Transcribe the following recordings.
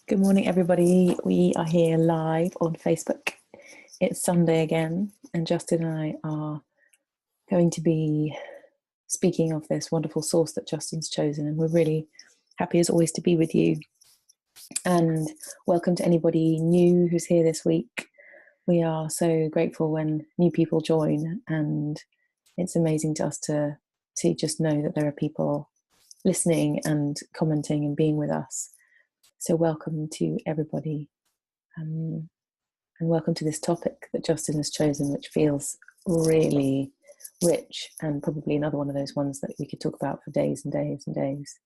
Good morning, everybody. We are here live on Facebook. It's Sunday again, and Justin and I are going to be speaking of this wonderful source that Justin's chosen, and we're really happy as always to be with you. And welcome to anybody new who's here this week. We are so grateful when new people join, and it's amazing to us to just know that there are people listening and commenting and being with us. So welcome to everybody, and welcome to this topic that Justin has chosen, which feels really rich and probably another one of those ones that we could talk about for days and days and days.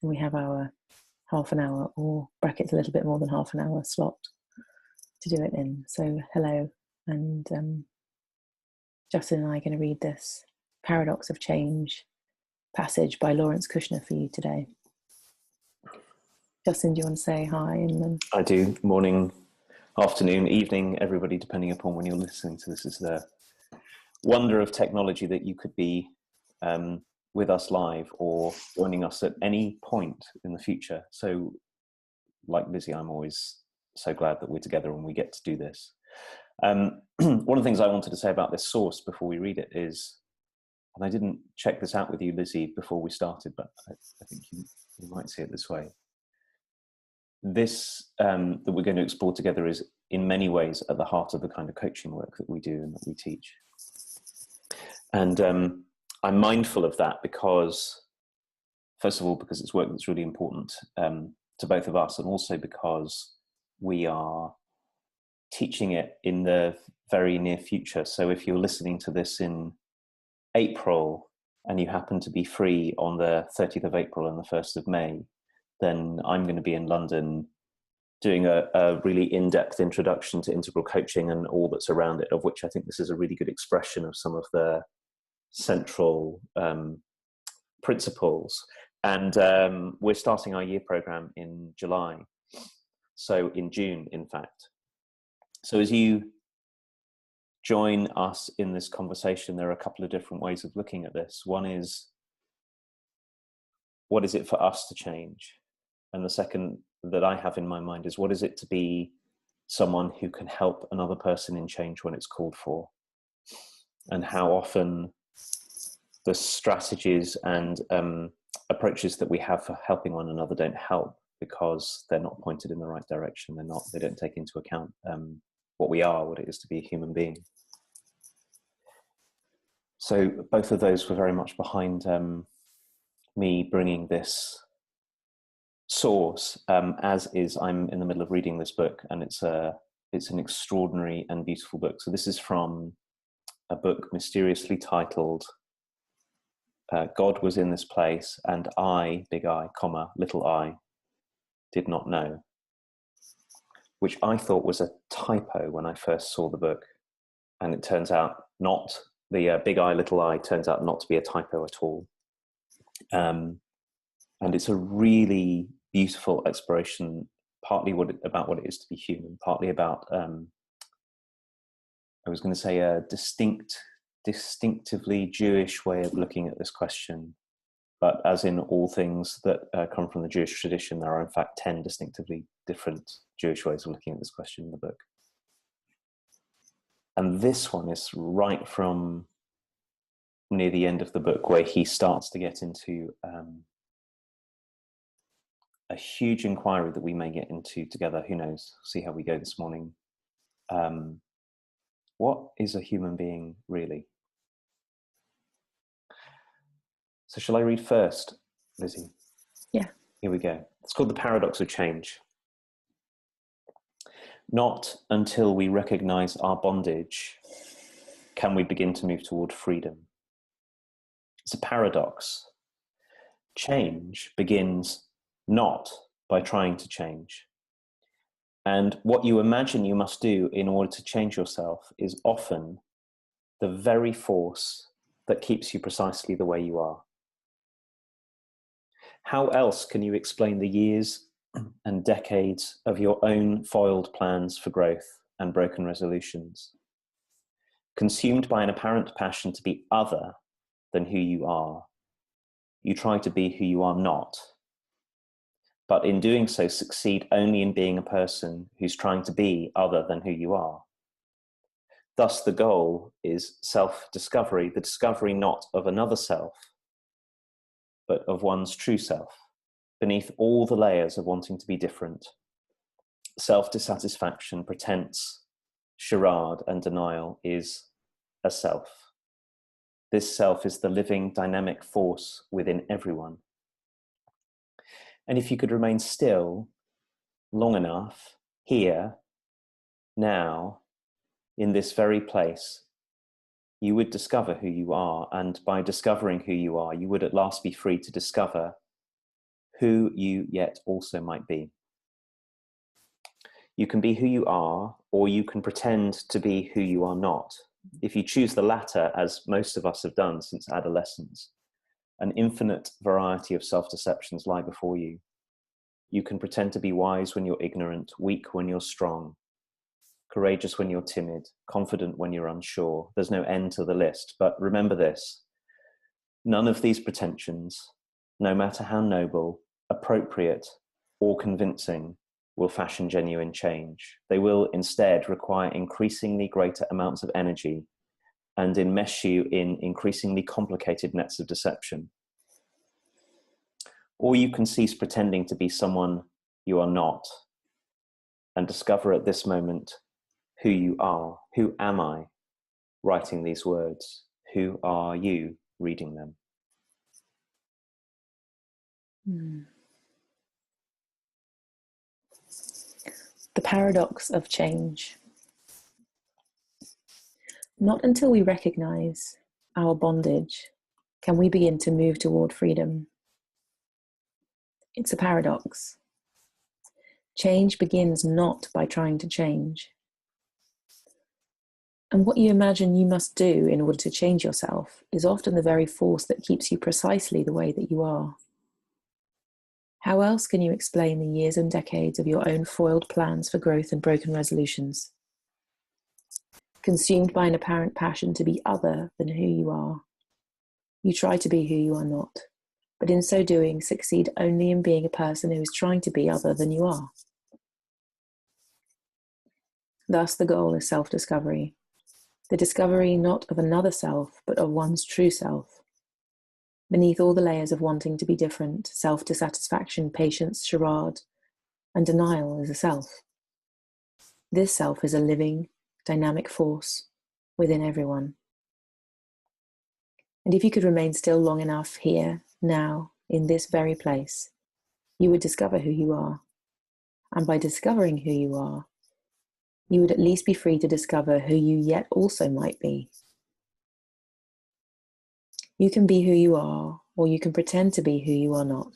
And we have our half an hour, or brackets a little bit more than half an hour slot to do it in. So hello, and Justin and I are going to read this Paradox of Change passage by Lawrence Kushner for you today. Justin, do you want to say hi? And then I do. Morning, afternoon, evening, everybody, depending upon when you're listening to this. Is the wonder of technology that you could be with us live or joining us at any point in the future. So, like Lizzie, I'm always so glad that we're together and we get to do this. One of the things I wanted to say about this source before we read it is, and I didn't check this out with you, Lizzie, before we started, but I think you might see it this way. This that we're going to explore together is in many ways at the heart of the kind of coaching work that we do and that we teach. And I'm mindful of that because, first of all, because it's work that's really important to both of us, and also because we are teaching it in the very near future. So if you're listening to this in April and you happen to be free on the 30th of April and the 1st of May, then I'm going to be in London doing a really in-depth introduction to integral coaching and all that's around it, of which I think this is a really good expression of some of the central principles. And we're starting our year program in July. So in June, in fact. So as you join us in this conversation, there are a couple of different ways of looking at this. One is, what is it for us to change? And the second that I have in my mind is, what is it to be someone who can help another person in change when it's called for? And how often the strategies and approaches that we have for helping one another don't help because they're not pointed in the right direction. They don't take into account what we are, what it is to be a human being. So both of those were very much behind me bringing this source, as is I'm in the middle of reading this book, and it's an extraordinary and beautiful book. So this is from a book mysteriously titled God Was in This Place and I, big I, comma, little I, did not know, which I thought was a typo when I first saw the book, and it turns out not. The big I, little I turns out not to be a typo at all. And it's a really beautiful exploration, partly about what it is to be human, partly about, I was going to say, a distinctively Jewish way of looking at this question. But as in all things that come from the Jewish tradition, there are in fact 10 distinctively different Jewish ways of looking at this question in the book. And this one is right from near the end of the book, where he starts to get into a huge inquiry that we may get into together. Who knows? See how we go this morning. What is a human being really? So shall I read first, Lizzie? yeah. Here we go. It's called The Paradox of Change. Not until we recognize our bondage can we begin to move toward freedom. It's a paradox. Change begins not by trying to change. And what you imagine you must do in order to change yourself is often the very force that keeps you precisely the way you are. How else can you explain the years and decades of your own foiled plans for growth and broken resolutions? Consumed by an apparent passion to be other than who you are, you try to be who you are not. but in doing so succeed only in being a person who's trying to be other than who you are. Thus, the goal is self-discovery, the discovery not of another self, but of one's true self, beneath all the layers of wanting to be different. Self-dissatisfaction, pretense, charade, and denial is a self. This self is the living, dynamic force within everyone. And if you could remain still long enough, here, now, in this very place, you would discover who you are. And by discovering who you are, you would at last be free to discover who you yet also might be. You can be who you are, or you can pretend to be who you are not. If you choose the latter, as most of us have done since adolescence, an infinite variety of self-deceptions lie before you. You can pretend to be wise when you're ignorant, weak when you're strong, courageous when you're timid, confident when you're unsure. There's no end to the list, but remember this: none of these pretensions, no matter how noble, appropriate, or convincing, will fashion genuine change. They will instead require increasingly greater amounts of energy and enmesh you in increasingly complicated nets of deception. Or you can cease pretending to be someone you are not and discover at this moment who you are. Who am I writing these words? Who are you reading them? The paradox of change. Not until we recognize our bondage can we begin to move toward freedom. It's a paradox. Change begins not by trying to change. And what you imagine you must do in order to change yourself is often the very force that keeps you precisely the way that you are. How else can you explain the years and decades of your own foiled plans for growth and broken resolutions? Consumed by an apparent passion to be other than who you are, you try to be who you are not, but in so doing succeed only in being a person who is trying to be other than you are. Thus the goal is self-discovery, the discovery not of another self, but of one's true self. Beneath all the layers of wanting to be different, self-dissatisfaction, patience, charade, and denial is a self. This self is a living, dynamic force within everyone. And if you could remain still long enough here, now, in this very place, you would discover who you are. And by discovering who you are, you would at least be free to discover who you yet also might be. You can be who you are, or you can pretend to be who you are not.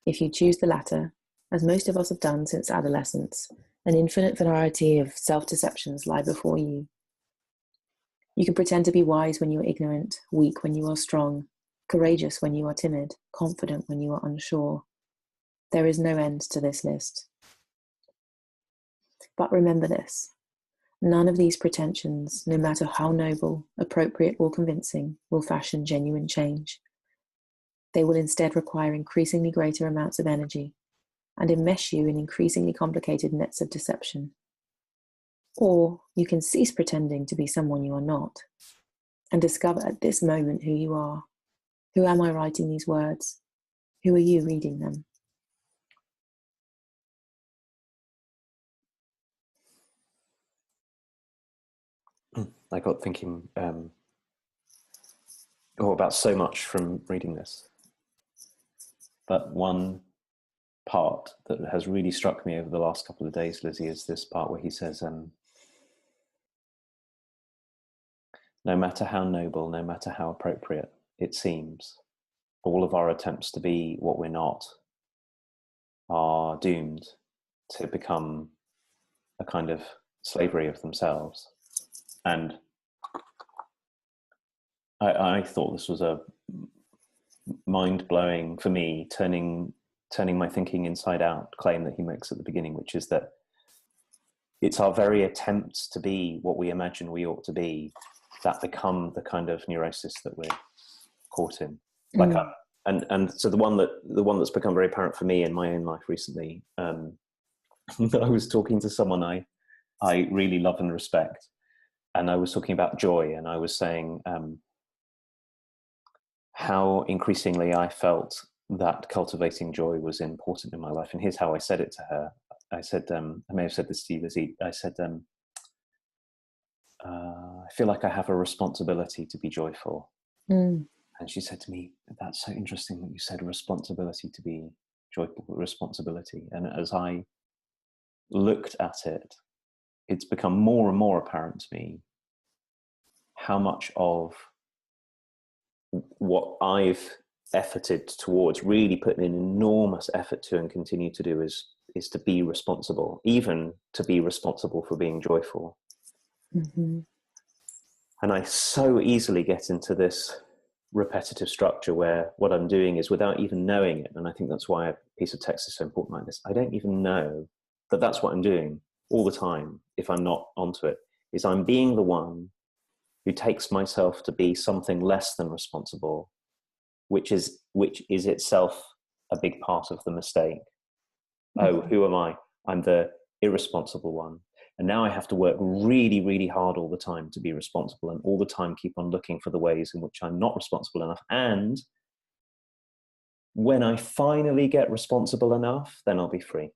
If you choose the latter, as most of us have done since adolescence, an infinite variety of self-deceptions lie before you. You can pretend to be wise when you are ignorant, weak when you are strong, courageous when you are timid, confident when you are unsure. There is no end to this list. But remember this: none of these pretensions, no matter how noble, appropriate, or convincing, will fashion genuine change. They will instead require increasingly greater amounts of energy and enmesh you in increasingly complicated nets of deception. Or you can cease pretending to be someone you are not and discover at this moment who you are. Who am I writing these words? Who are you reading them? I got thinking about so much from reading this. But one part that has really struck me over the last couple of days, Lizzie, is this part where he says, no matter how noble, no matter how appropriate it seems, all of our attempts to be what we're not are doomed to become a kind of slavery of themselves. And I thought this was a mind-blowing, for me, turning my thinking inside out claim that he makes at the beginning, which is that it's our very attempts to be what we imagine we ought to be that become the kind of neurosis that we're caught in. Like and so the one that's become very apparent for me in my own life recently, I was talking to someone I really love and respect, and I was talking about joy, and I was saying how increasingly I felt that cultivating joy was important in my life. And here's how I said it to her. I said, I may have said this to you, Lizzie. I said, I feel like I have a responsibility to be joyful. And she said to me, that's so interesting that you said responsibility to be joyful, responsibility. And as I looked at it, it's become more and more apparent to me how much of what I've efforted towards, really putting an enormous effort to and continue to do, is to be responsible, even to be responsible for being joyful. Mm-hmm. And I so easily get into this repetitive structure where what I'm doing is, without even knowing it, and I think that's why a piece of text is so important like this, I don't even know that that's what I'm doing all the time if I'm not onto it, is I'm being the one who takes myself to be something less than responsible, which is itself a big part of the mistake. Mm-hmm. Oh, who am I? I'm the irresponsible one. And now I have to work really, really hard all the time to be responsible, and all the time keep on looking for the ways in which I'm not responsible enough. And when I finally get responsible enough, then I'll be free.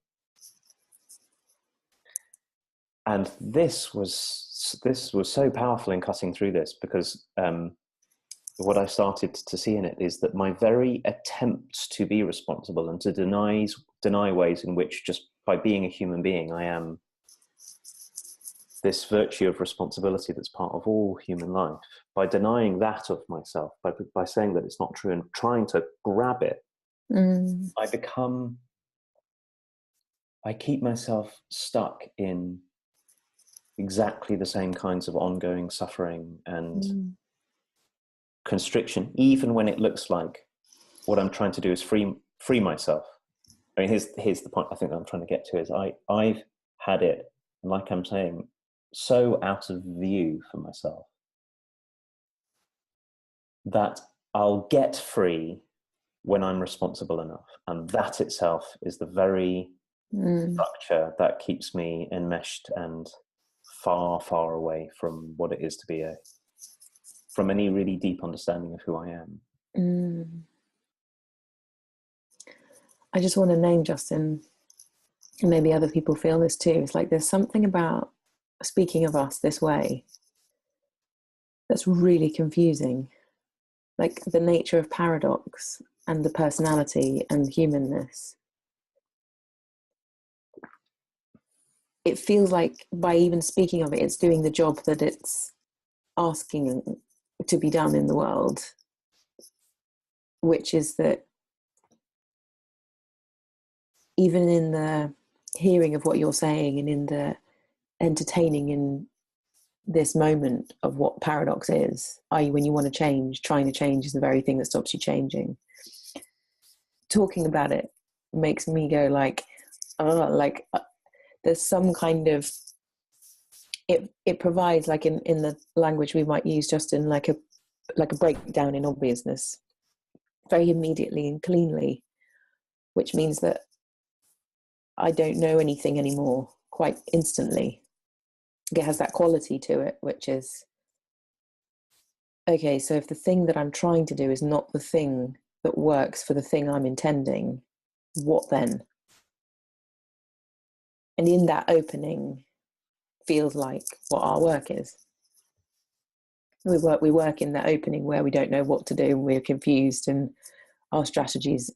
And this was so powerful in cutting through this, because what I started to see in it is that my very attempts to be responsible and to deny ways in which, just by being a human being, I am this virtue of responsibility that's part of all human life, by denying that of myself, by saying that it's not true and trying to grab it, I keep myself stuck in exactly the same kinds of ongoing suffering and constriction, even when it looks like what I'm trying to do is free myself. I mean, here's the point I think that I'm trying to get to, is I've had it, like I'm saying, so out of view for myself that I'll get free when I'm responsible enough. And that itself is the very structure that keeps me enmeshed and far, far away from what it is to be from any really deep understanding of who I am. I just want to name, Justin, and maybe other people feel this too. It's like there's something about speaking of us this way that's really confusing. Like the nature of paradox and the personality and humanness. It feels like by even speaking of it, it's doing the job that it's asking to be done in the world, which is that even in the hearing of what you're saying and in the entertaining in this moment of what paradox is, i.e. when you want to change, trying to change is the very thing that stops you changing. Talking about it makes me go like, there's some kind of, it provides, like in the language we might use, Justin, like a breakdown in obviousness very immediately and cleanly, which means that I don't know anything anymore quite instantly. It has that quality to it, which is, okay, so if the thing that I'm trying to do is not the thing that works for the thing I'm intending, what then? And in that opening feels like what our work is. We work in that opening where we don't know what to do and we're confused, and our strategies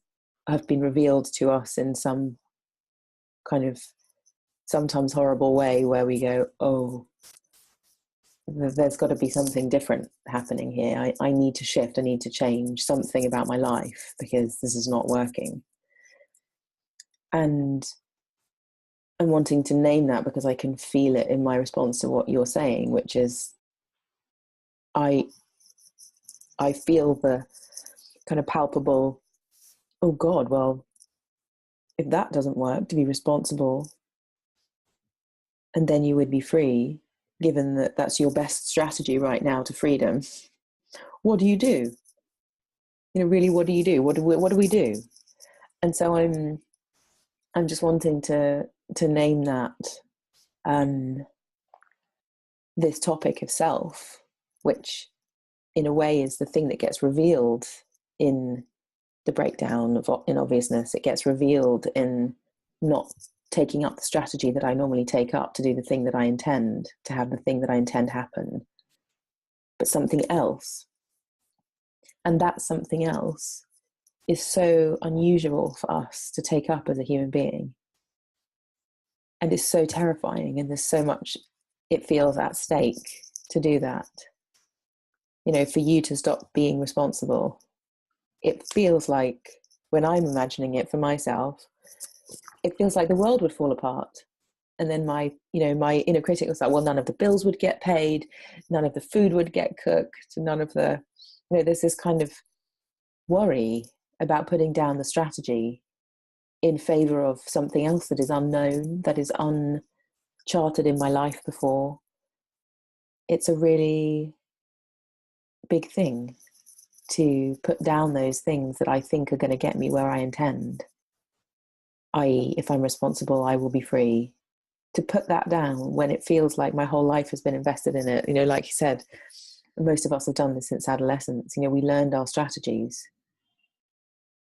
have been revealed to us in some kind of sometimes horrible way where we go, oh, there's got to be something different happening here. I need to shift. I need to change something about my life because this is not working. And I'm wanting to name that because I can feel it in my response to what you're saying, which is I feel the kind of palpable, oh God, well, if that doesn't work, to be responsible, and then you would be free, given that that's your best strategy right now to freedom, what do you do? really, what do you do? What do we do? And so I'm just wanting to name that, this topic of self, which in a way is the thing that gets revealed in the breakdown of in obviousness. It gets revealed in not taking up the strategy that I normally take up to do the thing that I intend, to have the thing that I intend happen, but something else. And that something else is so unusual for us to take up as a human being. And it's so terrifying, and there's so much it feels at stake to do that. For you to stop being responsible, it feels like, when I'm imagining it for myself, it feels like the world would fall apart. And then my inner critic was like, well, none of the bills would get paid, none of the food would get cooked, none of the, there's this kind of worry about putting down the strategy in favor of something else that is unknown, that is uncharted in my life before. It's a really big thing to put down those things that I think are going to get me where I intend. I.e., if I'm responsible, I will be free. To put that down when it feels like my whole life has been invested in it. Like you said, most of us have done this since adolescence. We learned our strategies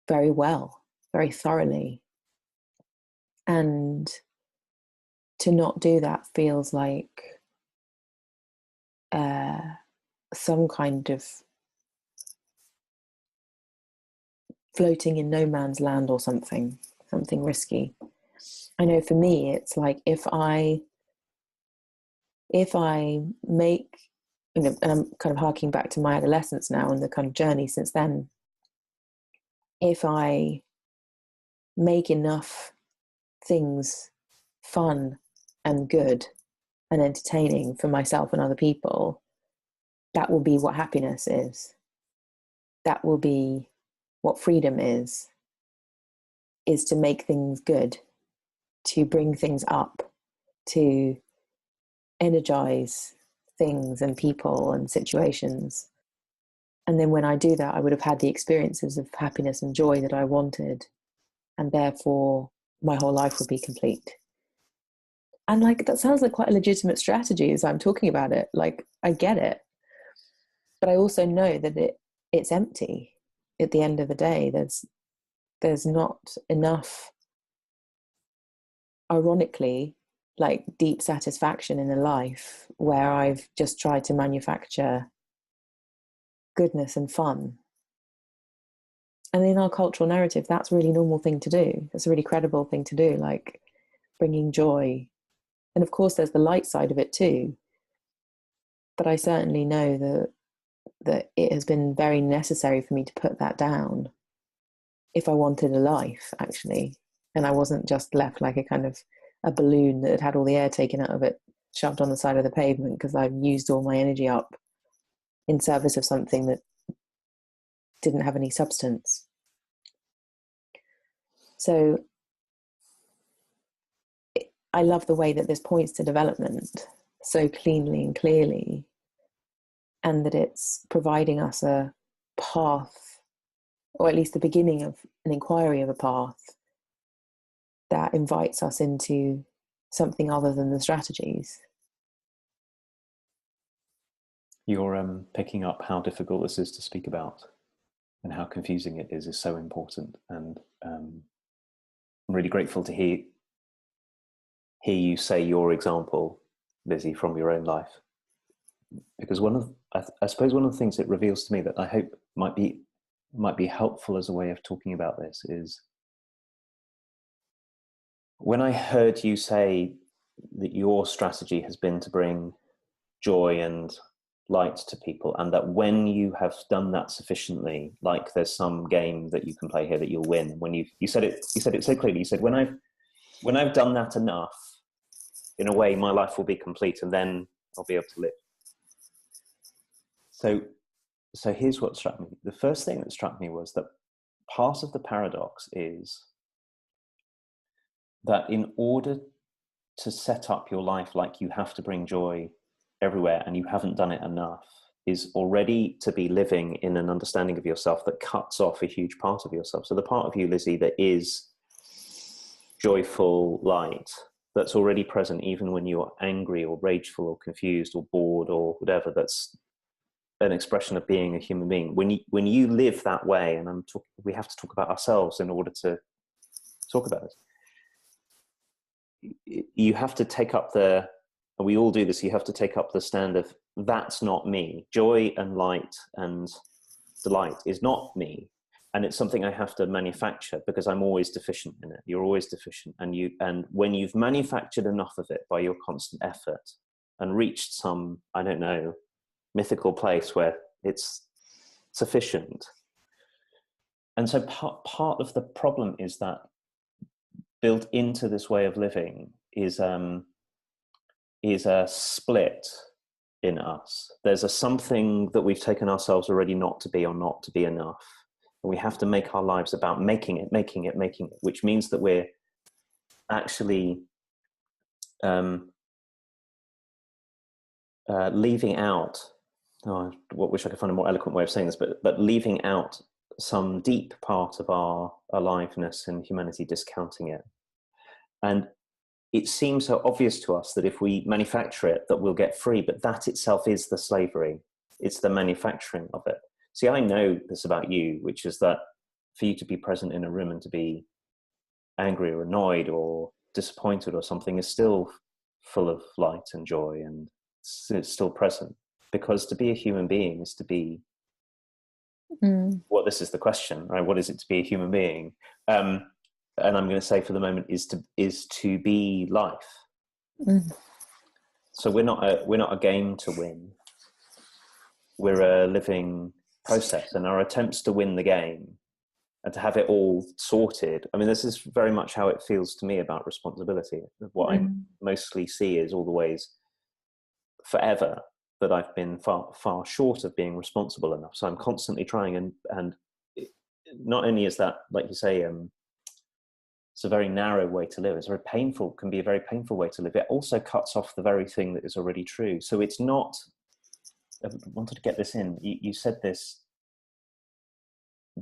very well, very thoroughly. And to not do that feels like some kind of floating in no man's land or something risky. I know for me, it's like if I make, and I'm kind of harking back to my adolescence now and the kind of journey since then, if I make enough things fun and good and entertaining for myself and other people, that will be what happiness is. That will be what freedom is to make things good, to bring things up, to energize things and people and situations. And then when I do that, I would have had the experiences of happiness and joy that I wanted, and therefore my whole life would be complete. And that sounds like quite a legitimate strategy as I'm talking about it. I get it, but I also know that it's empty at the end of the day. There's not enough, ironically, deep satisfaction in a life where I've just tried to manufacture goodness and fun. And in our cultural narrative, that's a really normal thing to do. It's a really credible thing to do, bringing joy. And of course, there's the light side of it too. But I certainly know that it has been very necessary for me to put that down if I wanted a life, actually. And I wasn't just left like a kind of a balloon that had all the air taken out of it, shoved on the side of the pavement because I've used all my energy up in service of something that didn't have any substance. So I love the way that this points to development so cleanly and clearly, and that it's providing us a path, or at least the beginning of an inquiry of a path that invites us into something other than the strategies. You're picking up how difficult this is to speak about and how confusing it is so important. And I'm really grateful to hear you say your example, Lizzie, from your own life. Because I suppose one of the things it reveals to me that I hope might be helpful as a way of talking about this is, when I heard you say that your strategy has been to bring joy and light to people, and that when you have done that sufficiently, there's some game that you can play here that you'll win. When you said it so clearly. You said, when I've done that enough, in a way, my life will be complete, and then I'll be able to live. So here's what struck me. The first thing that struck me was that part of the paradox is that in order to set up your life like you have to bring joy everywhere and you haven't done it enough, is already to be living in an understanding of yourself that cuts off a huge part of yourself. So the part of you, Lizzie, that is joyful light, that's already present even when you're angry or rageful or confused or bored or whatever, that's an expression of being a human being. When you live that way, and we have to talk about ourselves in order to talk about it, you have to take up and we all do this, you have to take up the stand of, that's not me. Joy and light and delight is not me. And it's something I have to manufacture because I'm always deficient in it. You're always deficient. And when you've manufactured enough of it by your constant effort and reached some, I don't know, mythical place where it's sufficient. And so part of the problem is that built into this way of living is a split in us. There's a something that we've taken ourselves already not to be, or not to be enough. And we have to make our lives about making it, which means that we're actually leaving out, I wish I could find a more eloquent way of saying this, but leaving out some deep part of our aliveness and humanity, discounting it. And it seems so obvious to us that if we manufacture it, that we'll get free, but that itself is the slavery. It's the manufacturing of it. See, I know this about you, which is that for you to be present in a room and to be angry or annoyed or disappointed or something is still full of light and joy, and it's still present. Because to be a human being is to be, well, this is the question, right? What is it to be a human being? And I'm going to say for the moment is to be life. So we're not a game to win. We're a living process, and our attempts to win the game and to have it all sorted. I mean, this is very much how it feels to me about responsibility. What I mostly see is all the ways forever that I've been far short of being responsible enough. So I'm constantly trying, and not only is that, like you say, it's a very narrow way to live. Can be a very painful way to live. It also cuts off the very thing that is already true. So it's not, I wanted to get this in. You said this,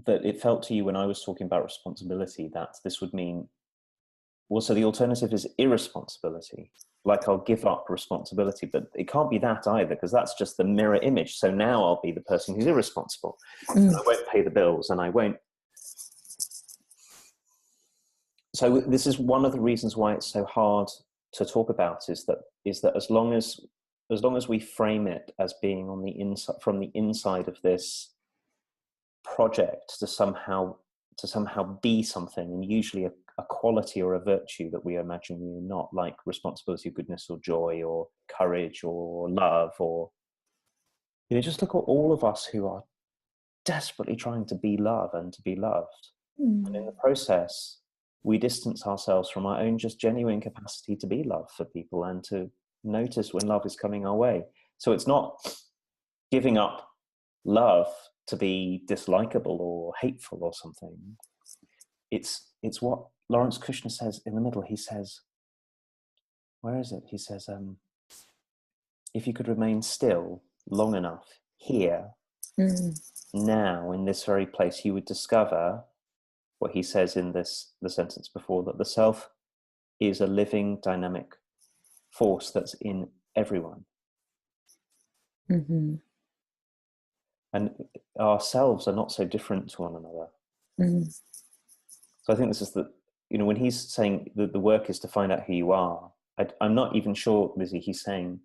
that it felt to you when I was talking about responsibility that this would mean, well, so the alternative is irresponsibility. Like I'll give up responsibility, but it can't be that either, because that's just the mirror image. So now I'll be the person who's irresponsible. And I won't pay the bills, and I won't. So this is one of the reasons why it's so hard to talk about, is that as long as we frame it as being on the inside, from the inside of this project, to somehow be something, and usually a quality or a virtue that we imagine we are not, like responsibility, goodness, or joy, or courage, or love, or just look at all of us who are desperately trying to be love and to be loved, and in the process we distance ourselves from our own just genuine capacity to be love for people and to notice when love is coming our way. So it's not giving up love to be dislikable or hateful or something. It's what Lawrence Kushner says in the middle. He says, where is it? He says, if you could remain still long enough here, now, in this very place, you would discover what he says in the sentence before, that the self is a living, dynamic force that's in everyone. And ourselves are not so different to one another. So I think this is when he's saying that the work is to find out who you are, I'm not even sure, Lizzie, he's saying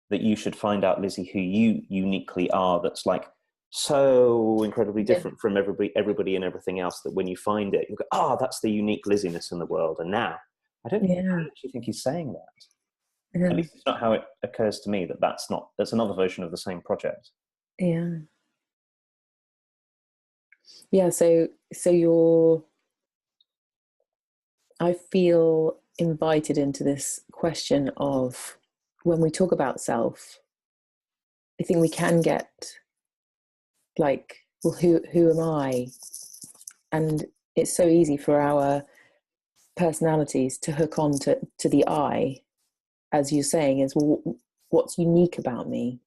that you should find out, Lizzie, who you uniquely are, that's like so incredibly different from everybody and everything else, that when you find it, you go, that's the unique Lizziness in the world. And now, I don't actually think he's saying that. At least it's not how it occurs to me, that's another version of the same project. So I feel invited into this question of, when we talk about self, I think we can get like, well, who am I? And it's so easy for our personalities to hook on to the I, as you're saying, is, well, what's unique about me?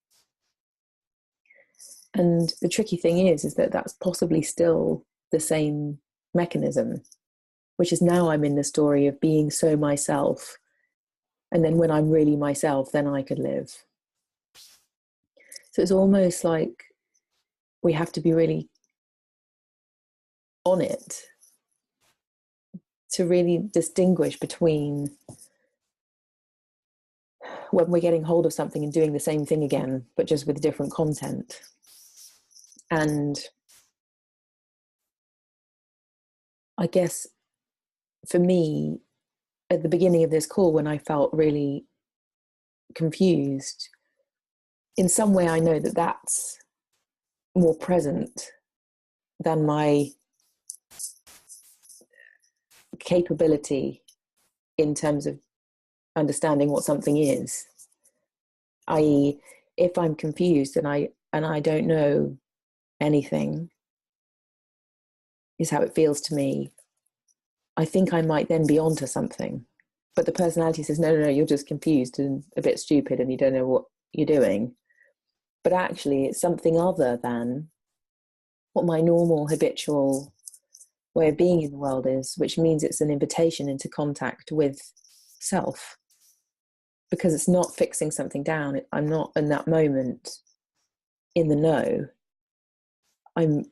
And the tricky thing is that that's possibly still the same mechanism, which is now I'm in the story of being so myself. And then when I'm really myself, then I could live. So it's almost like we have to be really on it to really distinguish between when we're getting hold of something and doing the same thing again, but just with different content. And I guess for me, at the beginning of this call, when I felt really confused, in some way I know that that's more present than my capability in terms of understanding what something is. I.e., if I'm confused and I don't know anything, is how it feels to me, I think I might then be onto something. But the personality says, no, you're just confused and a bit stupid and you don't know what you're doing. But actually, it's something other than what my normal habitual way of being in the world is, which means it's an invitation into contact with self. Because it's not fixing something down. I'm not in that moment in the know. I'm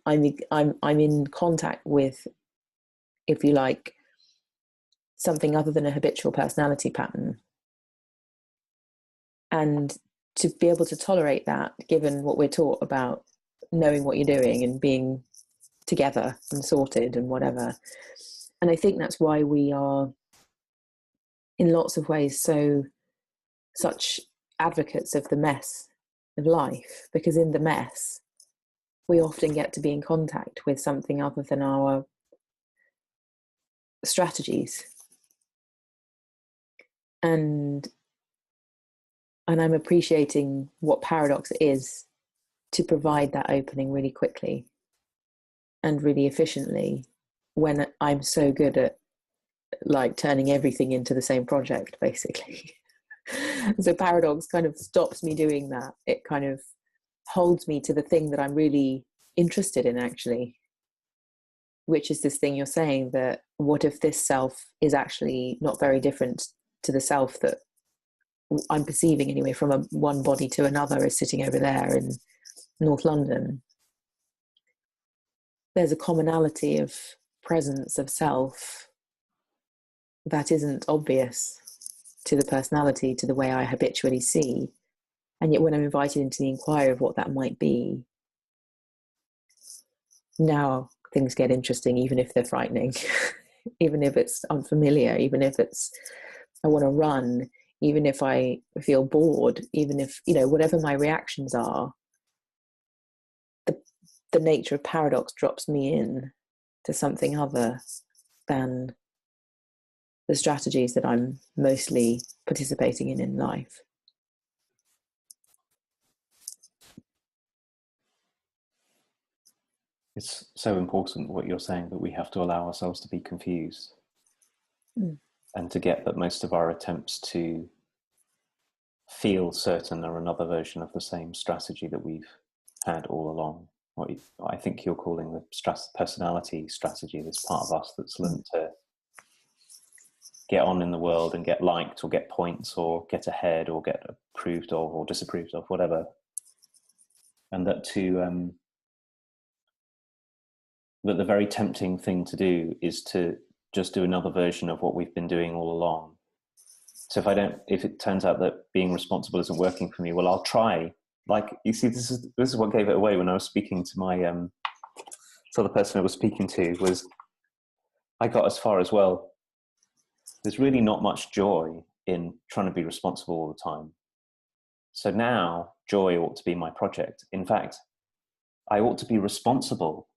in contact with, if you like, something other than a habitual personality pattern. And to be able to tolerate that, given what we're taught about knowing what you're doing and being together and sorted and whatever. And I think that's why we are, in lots of ways, such advocates of the mess of life, because in the mess, we often get to be in contact with something other than our strategies. And I'm appreciating what paradox is to provide that opening really quickly and really efficiently when I'm so good at like turning everything into the same project, basically. So paradox kind of stops me doing that. It kind of holds me to the thing that I'm really interested in, actually, which is this thing you're saying, that what if this self is actually not very different to the self that I'm perceiving anyway, from one body to another, is sitting over there in North London. There's a commonality of presence of self that isn't obvious to the personality, to the way I habitually see. And yet when I'm invited into the inquiry of what that might be, now things get interesting, even if they're frightening, even if it's unfamiliar, even if it's, I want to run, even if I feel bored, even if, whatever my reactions are, the nature of paradox drops me in to something other than the strategies that I'm mostly participating in life. It's so important what you're saying, that we have to allow ourselves to be confused, and to get that most of our attempts to feel certain are another version of the same strategy that we've had all along. What I think you're calling the personality strategy, this part of us that's learned to get on in the world and get liked or get points or get ahead or get approved of or disapproved of, whatever. And that that the very tempting thing to do is to just do another version of what we've been doing all along. So if it turns out that being responsible isn't working for me, well, I'll try. Like, you see, this is what gave it away when I was speaking to my, so the person I was speaking to was, I got as far as, well, there's really not much joy in trying to be responsible all the time. So now joy ought to be my project. In fact, I ought to be responsible.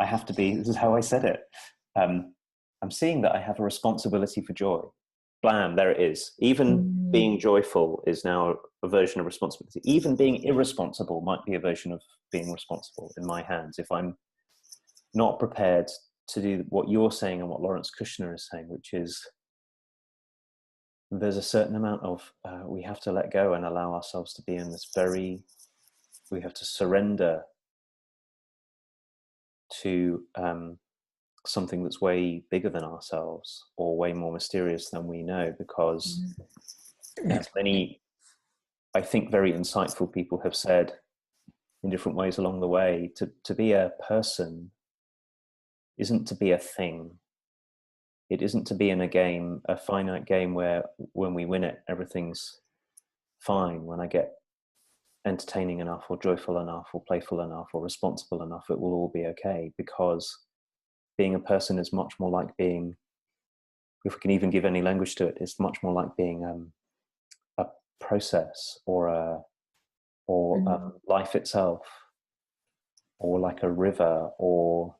I have to be, this is how I said it. I'm seeing that I have a responsibility for joy. Blam, there it is. Even being joyful is now a version of responsibility. Even being irresponsible might be a version of being responsible in my hands, if I'm not prepared to do what you're saying and what Lawrence Kushner is saying, which is there's a certain amount of we have to let go and allow ourselves to be in this very we have to surrender to something that's way bigger than ourselves or way more mysterious than we know, because as many, I think, very insightful people have said in different ways along the way, to be a person isn't to be a thing. It isn't to be in a game, a finite game where when we win it, everything's fine. When I get entertaining enough or joyful enough or playful enough or responsible enough, it will all be okay. Because being a person is much more like being, if we can even give any language to it, it's much more like being a process or life itself, or like a river, or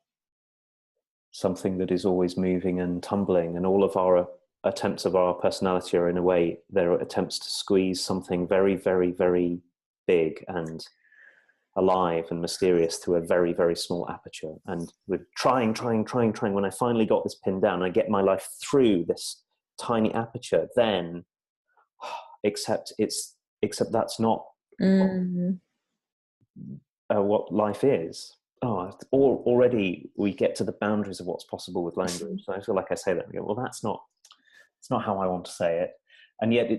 something that is always moving and tumbling. And all of our attempts of our personality are, in a way, they're attempts to squeeze something very, very, very big and alive and mysterious through a very, very small aperture. And we're trying. When I finally got this pinned down, I get my life through this tiny aperture, then except that's not what life is. Already we get to the boundaries of what's possible with language. So I feel like I say that and go, well, it's not how I want to say it. And yet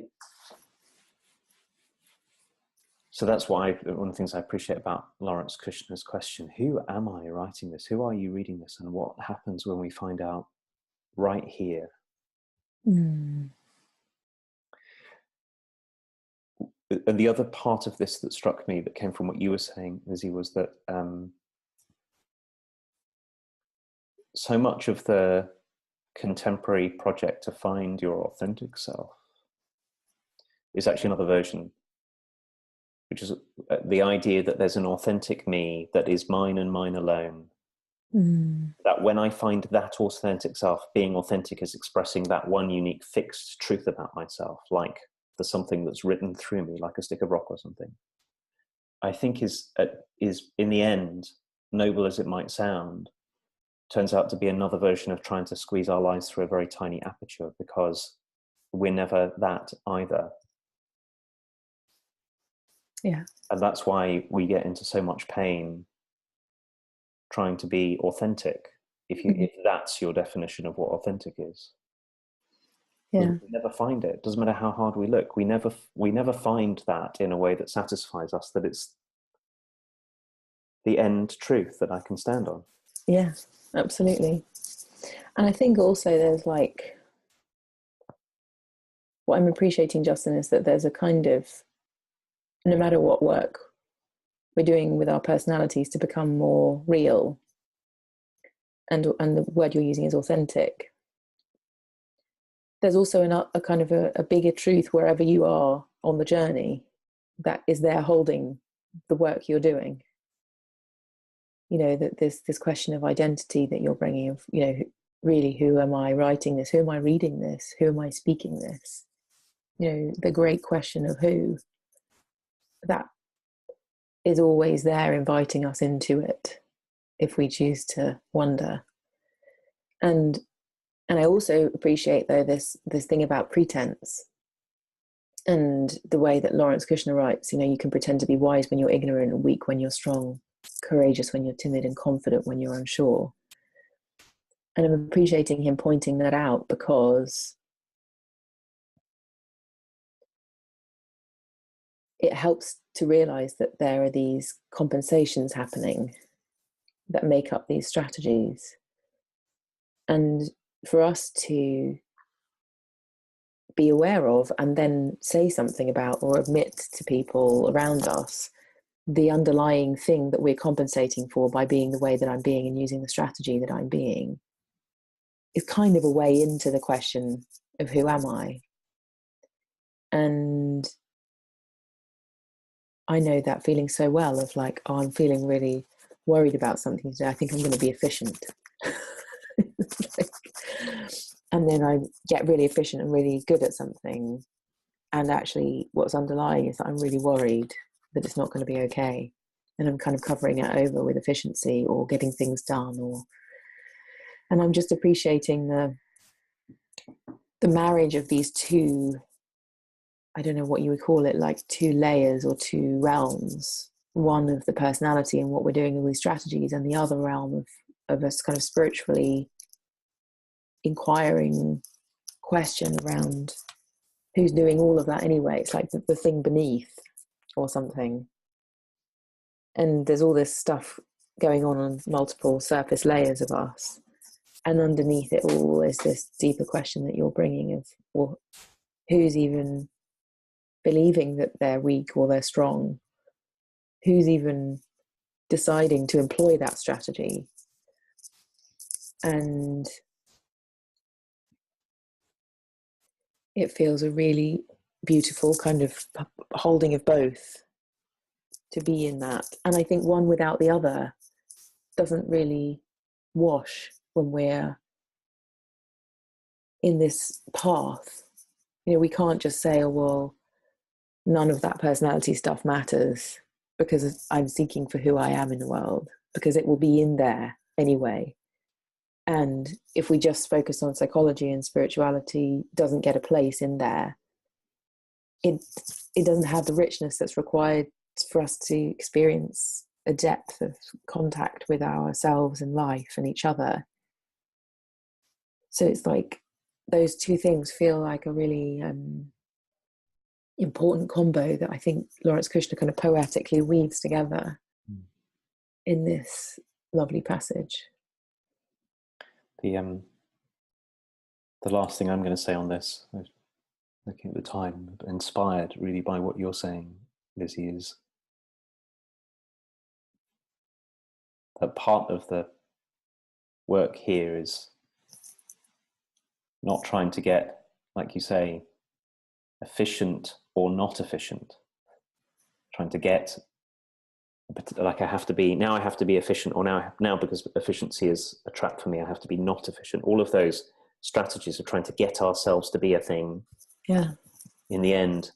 so that's why one of the things I appreciate about Lawrence Kushner's question, who am I writing this? Who are you reading this? And what happens when we find out right here? And the other part of this that struck me, that came from what you were saying, Lizzie, was that so much of the contemporary project to find your authentic self is actually another version, which is the idea that there's an authentic me that is mine and mine alone. That when I find that authentic self, being authentic is expressing that one unique fixed truth about myself, like there's something that's written through me, like a stick of rock or something, I think is in the end, noble as it might sound, turns out to be another version of trying to squeeze our lives through a very tiny aperture, because we're never that either. Yeah. And that's why we get into so much pain trying to be authentic, if that's your definition of what authentic is. Yeah. We never find it. Doesn't matter how hard we look. We never find that in a way that satisfies us, that it's the end truth that I can stand on. Yeah, absolutely. And I think also there's like, what I'm appreciating, Justin, is that there's a kind of, no matter what work we're doing with our personalities to become more real, and the word you're using is authentic, there's also a kind of a bigger truth wherever you are on the journey that is there holding the work you're doing. You know, that this question of identity that you're bringing, of, you know, really, who am I writing this? Who am I reading this? Who am I speaking this? You know, the great question of who, that is always there inviting us into it if we choose to wonder. And I also appreciate, though, this thing about pretense, and the way that Lawrence Kushner writes, you know, you can pretend to be wise when you're ignorant, and weak when you're strong, courageous when you're timid, and confident when you're unsure. And I'm appreciating him pointing that out, because it helps to realize that there are these compensations happening that make up these strategies. And for us to be aware of, and then say something about or admit to people around us, the underlying thing that we're compensating for by being the way that I'm being and using the strategy that I'm being, is kind of a way into the question of who am I? And I know that feeling so well, of like, oh, I'm feeling really worried about something today. I think I'm going to be efficient. And then I get really efficient and really good at something. And actually what's underlying is that I'm really worried that it's not going to be okay. And I'm kind of covering it over with efficiency or getting things done, and I'm just appreciating the marriage of these two, I don't know what you would call it, like two layers or two realms one of the personality and what we're doing with these strategies, and the other realm of us kind of spiritually inquiring question around who's doing all of that anyway. It's like the thing beneath or something. And there's all this stuff going on multiple surface layers of us. And underneath it all is this deeper question that you're bringing of, well, who's even believing that they're weak or they're strong? Who's even deciding to employ that strategy? And it feels a really beautiful kind of holding of both to be in that. And I think one without the other doesn't really wash when we're in this path. You know, we can't just say, oh, well, none of that personality stuff matters because I'm seeking for who I am in the world, because it will be in there anyway. And if we just focus on psychology and spirituality doesn't get a place in there, it doesn't have the richness that's required for us to experience a depth of contact with ourselves and life and each other. So it's like those two things feel like a really important combo that I think Lawrence Kushner kind of poetically weaves together in this lovely passage. The last thing I'm going to say on this, looking at the time, inspired really by what you're saying, Lizzie, is that part of the work here is not trying to get, like you say, efficient or not efficient. Trying to get, like I have to be efficient, or now because efficiency is a trap for me, I have to be not efficient. All of those strategies of trying to get ourselves to be a thing, in the end,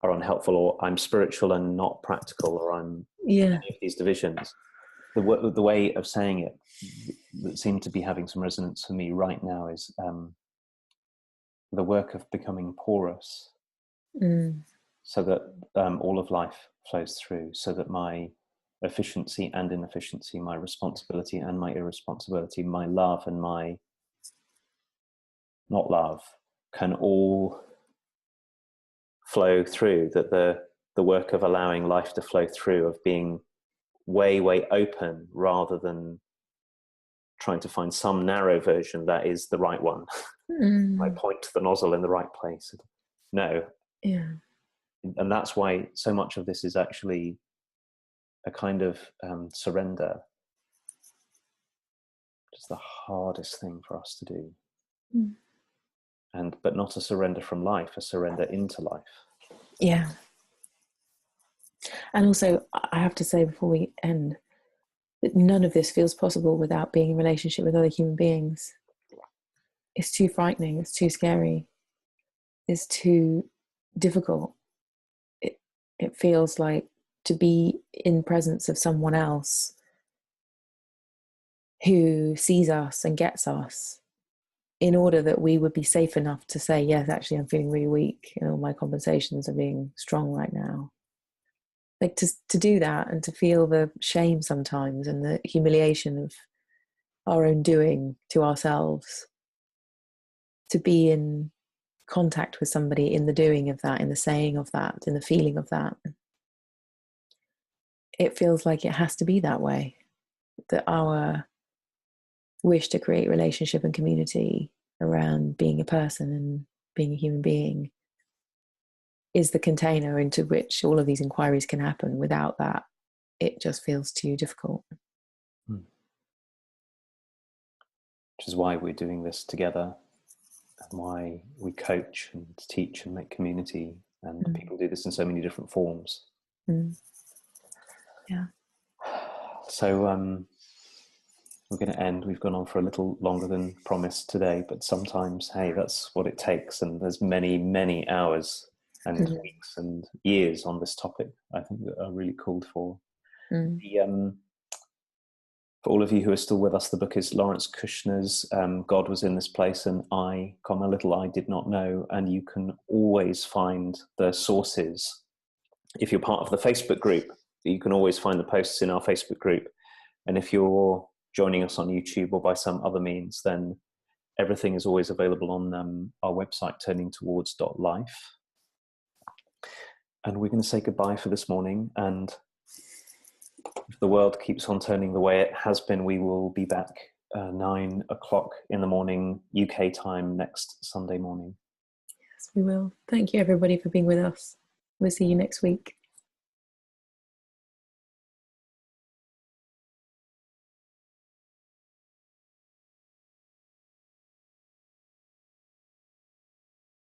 are unhelpful, or I'm spiritual and not practical, or I'm any of these divisions. The way of saying it that seemed to be having some resonance for me right now is the work of becoming porous, so that all of life flows through, so that my efficiency and inefficiency, my responsibility and my irresponsibility, my love and my not love can all flow through, that the work of allowing life to flow through, of being way open rather than trying to find some narrow version that is the right one. I point to the nozzle in the right place. No. And that's why so much of this is actually a kind of surrender. It's the hardest thing for us to do. But not a surrender from life, a surrender into life. Yeah. And also, I have to say before we end, that none of this feels possible without being in relationship with other human beings. It's too frightening, it's too scary, it's too difficult. It feels like to be in presence of someone else who sees us and gets us, in order that we would be safe enough to say, yes, actually, I'm feeling really weak and all my compensations are being strong right now. Like to do that and to feel the shame sometimes and the humiliation of our own doing to ourselves, to be in contact with somebody in the doing of that, in the saying of that, in the feeling of that. It feels like it has to be that way, that our wish to create relationship and community around being a person and being a human being is the container into which all of these inquiries can happen. Without that, it just feels too difficult. Which is why we're doing this together, and why we coach and teach and make community, and people do this in so many different forms. Yeah. So we're going to end. We've gone on for a little longer than promised today, but sometimes, hey, that's what it takes. And there's many hours and weeks and years on this topic, I think, that are really called for. For all of you who are still with us, the book is Lawrence Kushner's God Was in This Place, and I, little I did not know. And you can always find the sources if you're part of the Facebook group. you can always find the posts in our Facebook group. And if you're joining us on YouTube or by some other means, then everything is always available on our website, turningtowards.life. And we're going to say goodbye for this morning. And if the world keeps on turning the way it has been, we will be back 9 o'clock in the morning, UK time, next Sunday morning. Yes, we will. Thank you, everybody, for being with us. We'll see you next week.